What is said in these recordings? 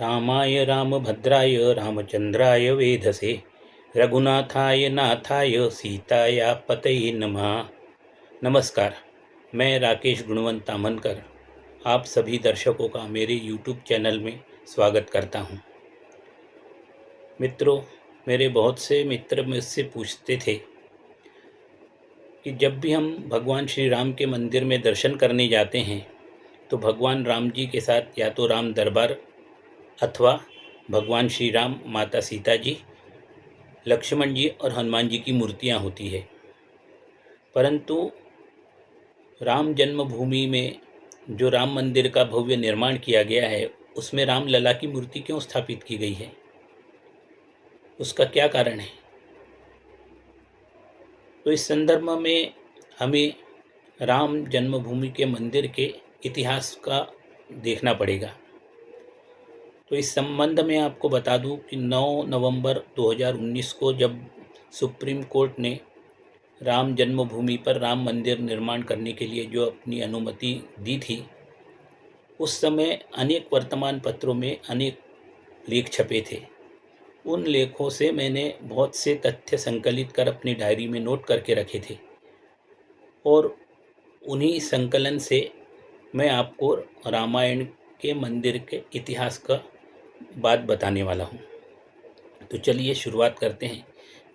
रामाय रामभद्राय रामचंद्राय वेधसे रघुनाथाय नाथाय सीताया पतये नमः। नमस्कार, मैं राकेश गुणवंत तामनकर आप सभी दर्शकों का मेरे YouTube चैनल में स्वागत करता हूं। मित्रों, मेरे बहुत से मित्र मुझसे पूछते थे कि जब भी हम भगवान श्री राम के मंदिर में दर्शन करने जाते हैं तो भगवान राम जी के साथ या तो राम दरबार अथवा भगवान श्री राम, माता सीता जी, लक्ष्मण जी और हनुमान जी की मूर्तियां होती है, परंतु राम जन्मभूमि में जो राम मंदिर का भव्य निर्माण किया गया है उसमें राम लला की मूर्ति क्यों स्थापित की गई है, उसका क्या कारण है। तो इस संदर्भ में हमें राम जन्मभूमि के मंदिर के इतिहास का देखना पड़ेगा। तो इस संबंध में आपको बता दूं कि 9 नवंबर 2019 को जब सुप्रीम कोर्ट ने राम जन्मभूमि पर राम मंदिर निर्माण करने के लिए जो अपनी अनुमति दी थी, उस समय अनेक वर्तमान पत्रों में अनेक लेख छपे थे। उन लेखों से मैंने बहुत से तथ्य संकलित कर अपनी डायरी में नोट करके रखे थे और उन्हीं संकलन से मैं आपको रामायण के मंदिर के इतिहास का बात बताने वाला हूँ। तो चलिए शुरुआत करते हैं।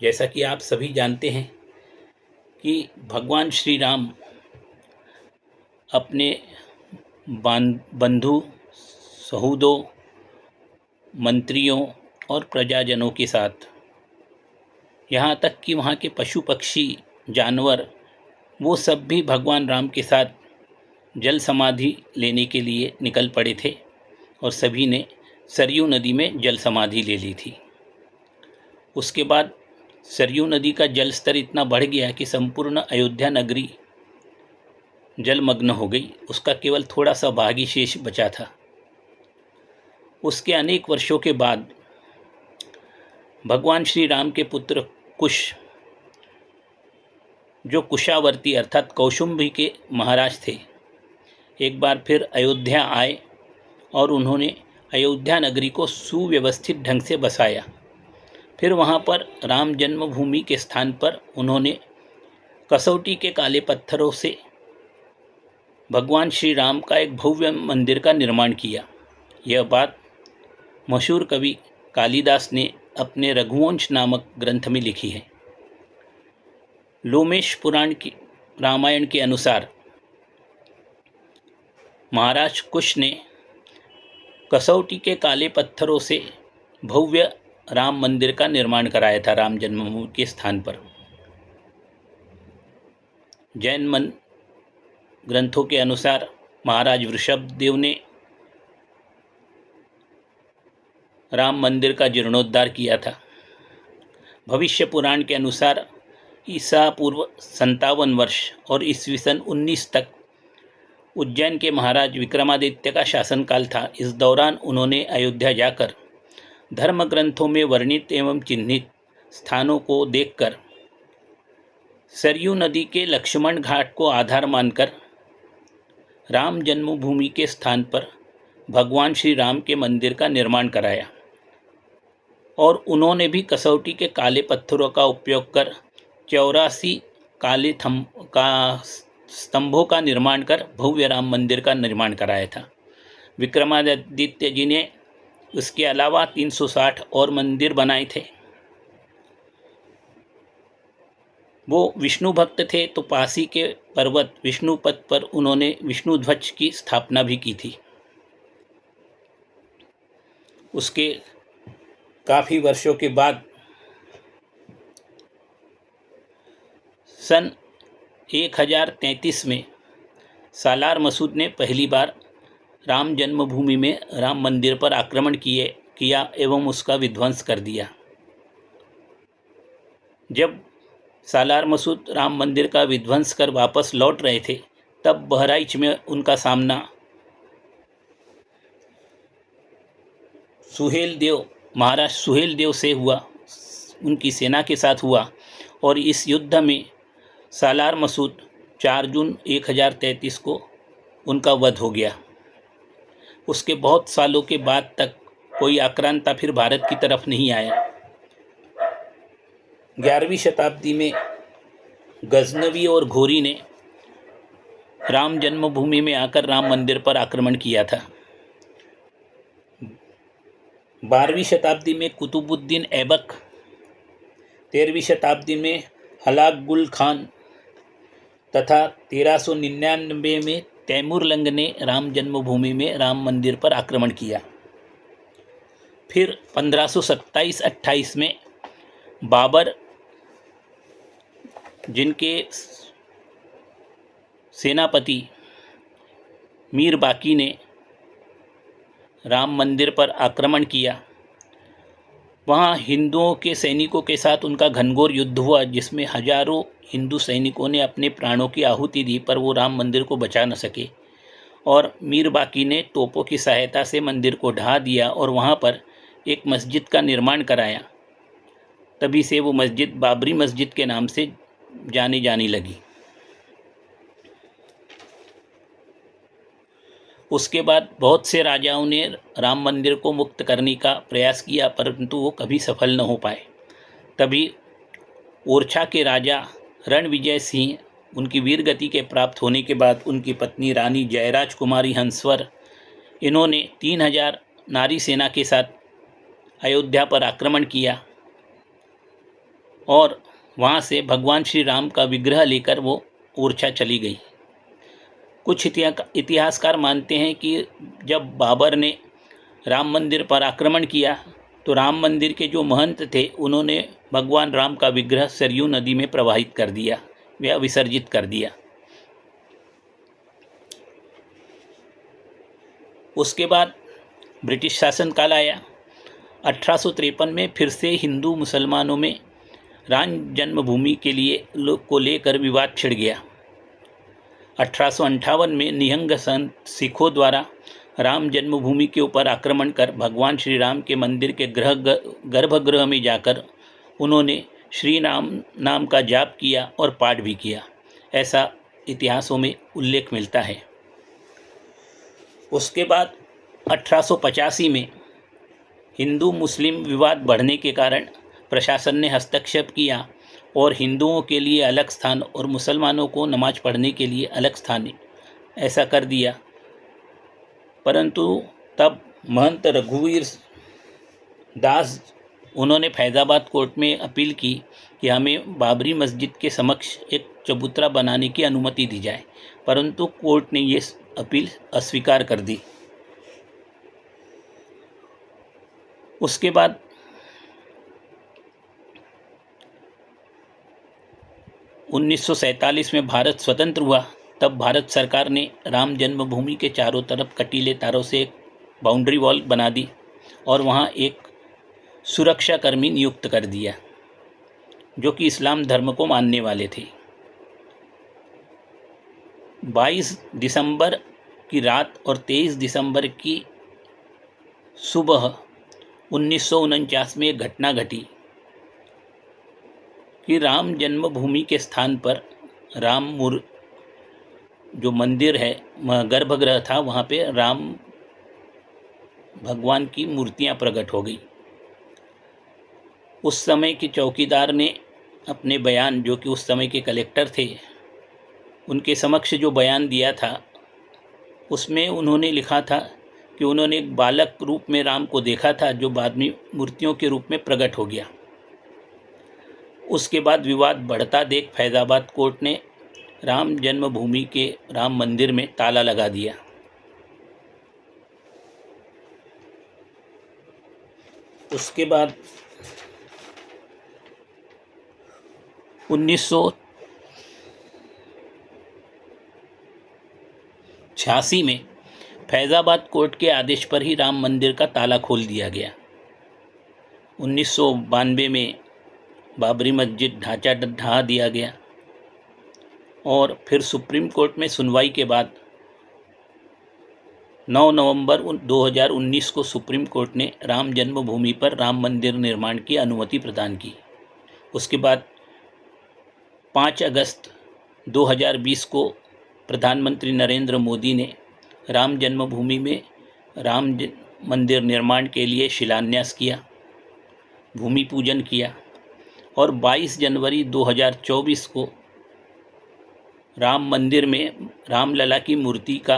जैसा कि आप सभी जानते हैं कि भगवान श्री राम अपने बंधु, सहोदरों, मंत्रियों और प्रजाजनों के साथ, यहाँ तक कि वहाँ के पशु पक्षी जानवर, वो सब भी भगवान राम के साथ जल समाधि लेने के लिए निकल पड़े थे और सभी ने सरयू नदी में जल समाधि ले ली थी। उसके बाद सरयू नदी का जल स्तर इतना बढ़ गया कि संपूर्ण अयोध्या नगरी जलमग्न हो गई। उसका केवल थोड़ा सा भागी शेष बचा था। उसके अनेक वर्षों के बाद भगवान श्री राम के पुत्र कुश, जो कुशावर्ती अर्थात कौशुंबी के महाराज थे, एक बार फिर अयोध्या आए और उन्होंने अयोध्या नगरी को सुव्यवस्थित ढंग से बसाया। फिर वहाँ पर राम जन्मभूमि के स्थान पर उन्होंने कसौटी के काले पत्थरों से भगवान श्री राम का एक भव्य मंदिर का निर्माण किया। यह बात मशहूर कवि कालिदास ने अपने रघुवंश नामक ग्रंथ में लिखी है। लोमेश पुराण की रामायण के अनुसार महाराज कुश ने कसौटी के काले पत्थरों से भव्य राम मंदिर का निर्माण कराया था राम जन्मभूमि के स्थान पर। जैन मन ग्रंथों के अनुसार महाराज वृषभदेव ने राम मंदिर का जीर्णोद्धार किया था। भविष्य पुराण के अनुसार ईसा पूर्व 57 वर्ष और ईस्वी सन 19 तक उज्जैन के महाराज विक्रमादित्य का शासनकाल था। इस दौरान उन्होंने अयोध्या जाकर धर्म ग्रंथों में वर्णित एवं चिन्हित स्थानों को देखकर सरयू नदी के लक्ष्मण घाट को आधार मानकर राम जन्मभूमि के स्थान पर भगवान श्री राम के मंदिर का निर्माण कराया और उन्होंने भी कसौटी के काले पत्थरों का उपयोग कर 84 काले स्तंभों का निर्माण कर भव्य राम मंदिर का निर्माण कराया था। विक्रमादित्य जी ने उसके अलावा 360 और मंदिर बनाए थे। वो विष्णु भक्त थे, तो पासी के पर्वत विष्णुपद पर उन्होंने विष्णु ध्वज की स्थापना भी की थी। उसके काफ़ी वर्षों के बाद सन 1033 में सालार मसूद ने पहली बार राम जन्मभूमि में राम मंदिर पर आक्रमण किया एवं उसका विध्वंस कर दिया। जब सालार मसूद राम मंदिर का विध्वंस कर वापस लौट रहे थे, तब बहराइच में उनका सामना महाराज सुहेल देव से हुआ, उनकी सेना के साथ हुआ और इस युद्ध में सालार मसूद 4 जून 1033 को उनका वध हो गया। उसके बहुत सालों के बाद तक कोई आक्रांता फिर भारत की तरफ नहीं आया। 11वीं शताब्दी में गजनवी और घोरी ने राम जन्मभूमि में आकर राम मंदिर पर आक्रमण किया था। 12वीं शताब्दी में कुतुबुद्दीन ऐबक, 13वीं शताब्दी में हलाकुल खान तथा 1399 में तैमूरलंग ने राम जन्मभूमि में राम मंदिर पर आक्रमण किया। फिर 1527-28 में बाबर, जिनके सेनापति मीर बाकी ने राम मंदिर पर आक्रमण किया। वहाँ हिंदुओं के सैनिकों के साथ उनका घनघोर युद्ध हुआ, जिसमें हजारों हिंदू सैनिकों ने अपने प्राणों की आहुति दी, पर वो राम मंदिर को बचा न सके और मीर बाकी ने तोपों की सहायता से मंदिर को ढहा दिया और वहाँ पर एक मस्जिद का निर्माण कराया। तभी से वो मस्जिद बाबरी मस्जिद के नाम से जानी जाने लगी। उसके बाद बहुत से राजाओं ने राम मंदिर को मुक्त करने का प्रयास किया, परंतु वो कभी सफल न हो पाए। तभी ओरछा के राजा रणविजय सिंह, उनकी वीरगति के प्राप्त होने के बाद उनकी पत्नी रानी जयराज कुमारी हंसवर, इन्होंने 3000 नारी सेना के साथ अयोध्या पर आक्रमण किया और वहाँ से भगवान श्री राम का विग्रह लेकर वो ओरछा चली गई। कुछ इतिहासकार मानते हैं कि जब बाबर ने राम मंदिर पर आक्रमण किया तो राम मंदिर के जो महंत थे उन्होंने भगवान राम का विग्रह सरयू नदी में प्रवाहित कर दिया या विसर्जित कर दिया। उसके बाद ब्रिटिश शासनकाल आया। 1853 में फिर से हिंदू मुसलमानों में राम जन्मभूमि के लिए को लेकर विवाद छिड़ गया। 1858 में निहंग संत सिखों द्वारा राम जन्मभूमि के ऊपर आक्रमण कर भगवान श्री राम के मंदिर के गर्भगृह में जाकर उन्होंने श्री राम नाम का जाप किया और पाठ भी किया, ऐसा इतिहासों में उल्लेख मिलता है। उसके बाद 1885 में हिंदू मुस्लिम विवाद बढ़ने के कारण प्रशासन ने हस्तक्षेप किया और हिंदुओं के लिए अलग स्थान और मुसलमानों को नमाज पढ़ने के लिए अलग स्थान ऐसा कर दिया। परंतु तब महंत रघुवीर दास, उन्होंने फैज़ाबाद कोर्ट में अपील की कि हमें बाबरी मस्जिद के समक्ष एक चबूतरा बनाने की अनुमति दी जाए, परंतु कोर्ट ने ये अपील अस्वीकार कर दी। उसके बाद 1947 में भारत स्वतंत्र हुआ। तब भारत सरकार ने राम जन्मभूमि के चारों तरफ कटीले तारों से एक बाउंड्री वॉल बना दी और वहाँ एक सुरक्षाकर्मी नियुक्त कर दिया जो कि इस्लाम धर्म को मानने वाले थे। 22 दिसंबर की रात और 23 दिसंबर की सुबह 1949 में एक घटना घटी कि राम जन्मभूमि के स्थान पर जो मंदिर है, गर्भगृह था, वहाँ पे राम भगवान की मूर्तियाँ प्रकट हो गई। उस समय के चौकीदार ने अपने बयान, जो कि उस समय के कलेक्टर थे, उनके समक्ष जो बयान दिया था उसमें उन्होंने लिखा था कि उन्होंने एक बालक रूप में राम को देखा था जो बाद में मूर्तियों के रूप में प्रकट हो गया। उसके बाद विवाद बढ़ता देख फैज़ाबाद कोर्ट ने राम जन्मभूमि के राम मंदिर में ताला लगा दिया। उसके बाद 1986 में फैज़ाबाद कोर्ट के आदेश पर ही राम मंदिर का ताला खोल दिया गया। 1992 में बाबरी मस्जिद ढांचा ढहा दिया गया और फिर सुप्रीम कोर्ट में सुनवाई के बाद 9 नवंबर 2019 को सुप्रीम कोर्ट ने राम जन्मभूमि पर राम मंदिर निर्माण की अनुमति प्रदान की। उसके बाद 5 अगस्त 2020 को प्रधानमंत्री नरेंद्र मोदी ने राम जन्मभूमि में मंदिर निर्माण के लिए शिलान्यास किया, भूमि पूजन किया और 22 जनवरी 2024 को राम मंदिर में रामलला की मूर्ति का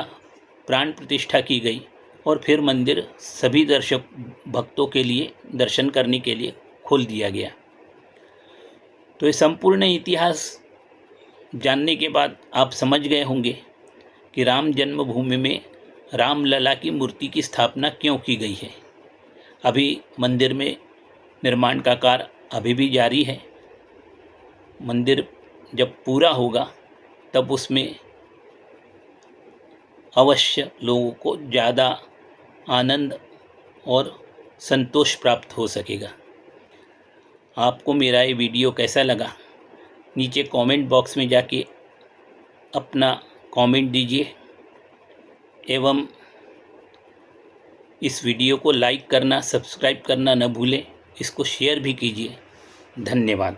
प्राण प्रतिष्ठा की गई और फिर मंदिर सभी दर्शक भक्तों के लिए दर्शन करने के लिए खोल दिया गया। तो ये संपूर्ण इतिहास जानने के बाद आप समझ गए होंगे कि राम जन्मभूमि में रामलला की मूर्ति की स्थापना क्यों की गई है। अभी मंदिर में निर्माण का कार्य अभी भी जारी है। मंदिर जब पूरा होगा तब उसमें अवश्य लोगों को ज़्यादा आनंद और संतोष प्राप्त हो सकेगा। आपको मेरा ये वीडियो कैसा लगा, नीचे कमेंट बॉक्स में जाके अपना कमेंट दीजिए एवं इस वीडियो को लाइक करना, सब्सक्राइब करना न भूलें। इसको शेयर भी कीजिए। धन्यवाद।